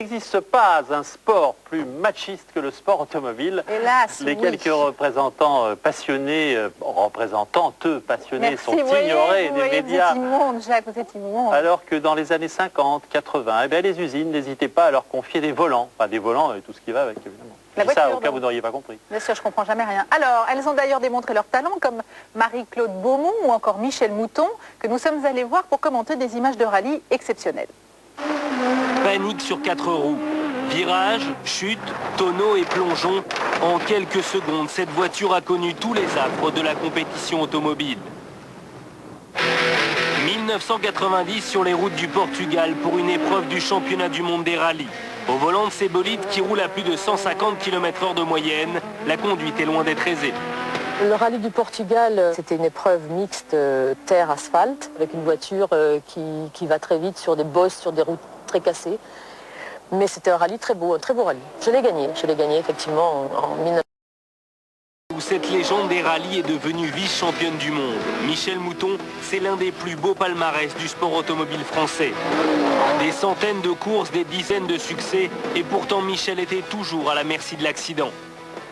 Il n'existe pas un sport plus machiste que le sport automobile. Hélas, les oui. quelques représentants passionnés, représentantes passionnés Merci, sont ignorés des médias. Vous êtes immonde, Jacques, vous êtes immonde. Alors que dans les années 50, 80, eh bien, les usines n'hésitaient pas à leur confier des volants. Enfin, des volants et tout ce qui va avec, évidemment. La Je dis ça voiture, au cas où donc. vous n'auriez pas compris. Bien sûr, je comprends jamais rien. Alors, elles ont d'ailleurs démontré leur talent, comme Marie-Claude Beaumont ou encore Michel Mouton, que nous sommes allés voir pour commenter des images de rallye exceptionnelles. Panique sur 4 roues. Virage, chute, tonneau et plongeon. En quelques secondes, cette voiture a connu tous les affres de la compétition automobile. 1990 sur les routes du Portugal pour une épreuve du championnat du monde des rallyes. Au volant de ces bolides qui roulent à plus de 150 km/h de moyenne, la conduite est loin d'être aisée. Le rallye du Portugal, c'était une épreuve mixte terre-asphalte, avec une voiture qui va très vite sur des bosses, sur des routes très cassées. Mais c'était un rallye très beau, un très beau rallye. Je l'ai gagné effectivement en 1990. Où cette légende des rallyes est devenue vice-championne du monde. Michel Mouton, c'est l'un des plus beaux palmarès du sport automobile français. Des centaines de courses, des dizaines de succès, et pourtant Michel était toujours à la merci de l'accident.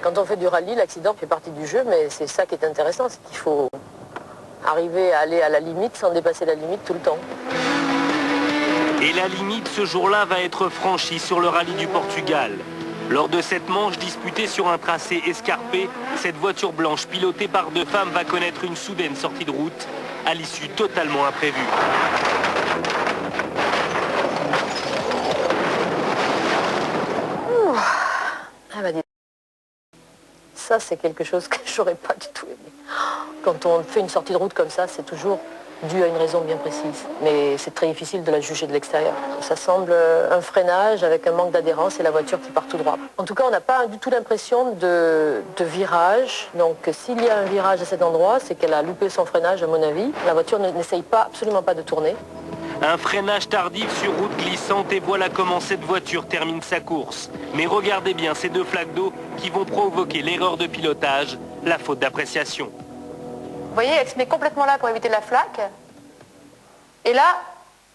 Quand on fait du rallye, l'accident fait partie du jeu, mais c'est ça qui est intéressant, c'est qu'il faut arriver à aller à la limite sans dépasser la limite tout le temps. Et la limite ce jour-là va être franchie sur le rallye du Portugal. Lors de cette manche disputée sur un tracé escarpé, cette voiture blanche pilotée par 2 femmes va connaître une soudaine sortie de route, à l'issue totalement imprévue. Ah bah, ça, c'est quelque chose que j'aurais pas du tout aimé. Quand on fait une sortie de route comme ça, c'est toujours dû à une raison bien précise. Mais c'est très difficile de la juger de l'extérieur. Ça semble un freinage avec un manque d'adhérence et la voiture qui part tout droit. En tout cas, on n'a pas du tout l'impression de virage. Donc s'il y a un virage à cet endroit, c'est qu'elle a loupé son freinage, à mon avis. La voiture n'essaye absolument pas de tourner. Un freinage tardif sur route glissante et voilà comment cette voiture termine sa course. Mais regardez bien ces 2 flaques d'eau qui vont provoquer l'erreur de pilotage, la faute d'appréciation. Vous voyez, elle se met complètement là pour éviter la flaque. Et là,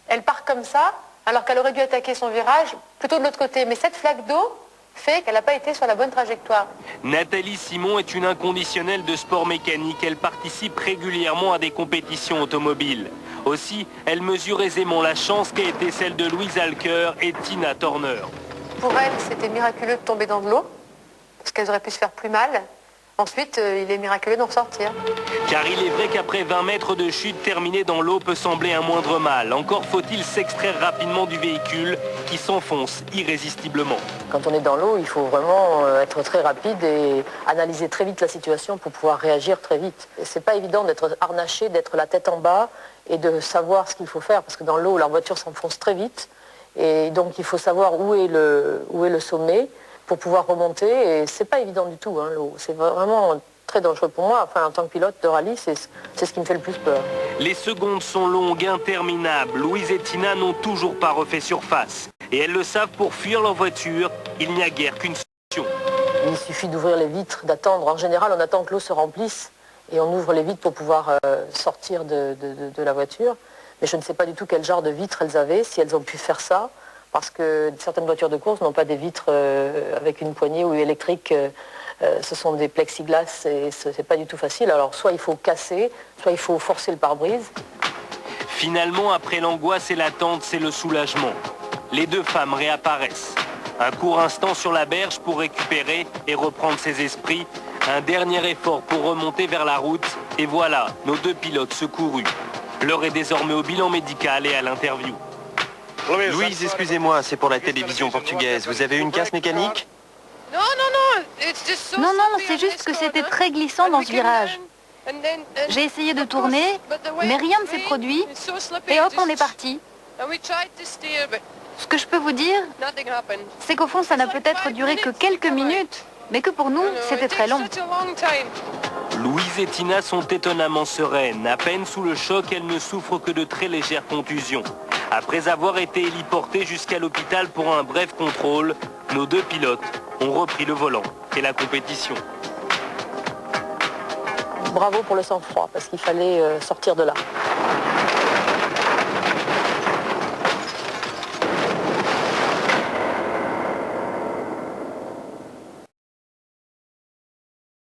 elle part comme ça, alors qu'elle aurait dû attaquer son virage plutôt de l'autre côté. Mais cette flaque d'eau fait qu'elle n'a pas été sur la bonne trajectoire. Nathalie Simon est une inconditionnelle de sport mécanique. Elle participe régulièrement à des compétitions automobiles. Aussi, elle mesure aisément la chance qu'a été celle de Louise Alker et Tina Turner. Pour elle, c'était miraculeux de tomber dans de l'eau, parce qu'elles auraient pu se faire plus mal. Ensuite, il est miraculeux d'en sortir. Car il est vrai qu'après 20 mètres de chute terminée dans l'eau peut sembler un moindre mal. Encore faut-il s'extraire rapidement du véhicule qui s'enfonce irrésistiblement. Quand on est dans l'eau, il faut vraiment être très rapide et analyser très vite la situation pour pouvoir réagir très vite. C'est pas évident d'être harnaché, d'être la tête en bas et de savoir ce qu'il faut faire, parce que dans l'eau, la voiture s'enfonce très vite. Et donc il faut savoir où est le sommet pour pouvoir remonter, et c'est pas évident du tout, hein, l'eau. C'est vraiment très dangereux pour moi. Enfin, en tant que pilote de rallye, c'est ce qui me fait le plus peur. Les secondes sont longues, interminables. Louise et Tina n'ont toujours pas refait surface. Et elles le savent, pour fuir leur voiture, il n'y a guère qu'une solution. Il suffit d'ouvrir les vitres, d'attendre. En général, on attend que l'eau se remplisse et on ouvre les vitres pour pouvoir sortir de la voiture. Mais je ne sais pas du tout quel genre de vitres elles avaient, si elles ont pu faire ça. Parce que certaines voitures de course n'ont pas des vitres avec une poignée ou électriques, ce sont des plexiglas et c'est pas du tout facile. Alors soit il faut casser, soit il faut forcer le pare-brise. Finalement, après l'angoisse et l'attente, c'est le soulagement. Les 2 femmes réapparaissent. Un court instant sur la berge pour récupérer et reprendre ses esprits. Un dernier effort pour remonter vers la route. Et voilà, nos 2 pilotes secourus. L'heure est désormais au bilan médical et à l'interview. Louise, excusez-moi, c'est pour la télévision portugaise. Vous avez eu une casse mécanique? Non, c'est juste que c'était très glissant dans ce virage. J'ai essayé de tourner, mais rien ne s'est produit, et hop, on est parti. Ce que je peux vous dire, c'est qu'au fond, ça n'a peut-être duré que quelques minutes, mais que pour nous, c'était très long. Louise et Tina sont étonnamment sereines. À peine sous le choc, elles ne souffrent que de très légères contusions. Après avoir été héliportées jusqu'à l'hôpital pour un bref contrôle, nos 2 pilotes ont repris le volant et la compétition. Bravo pour le sang-froid, parce qu'il fallait sortir de là.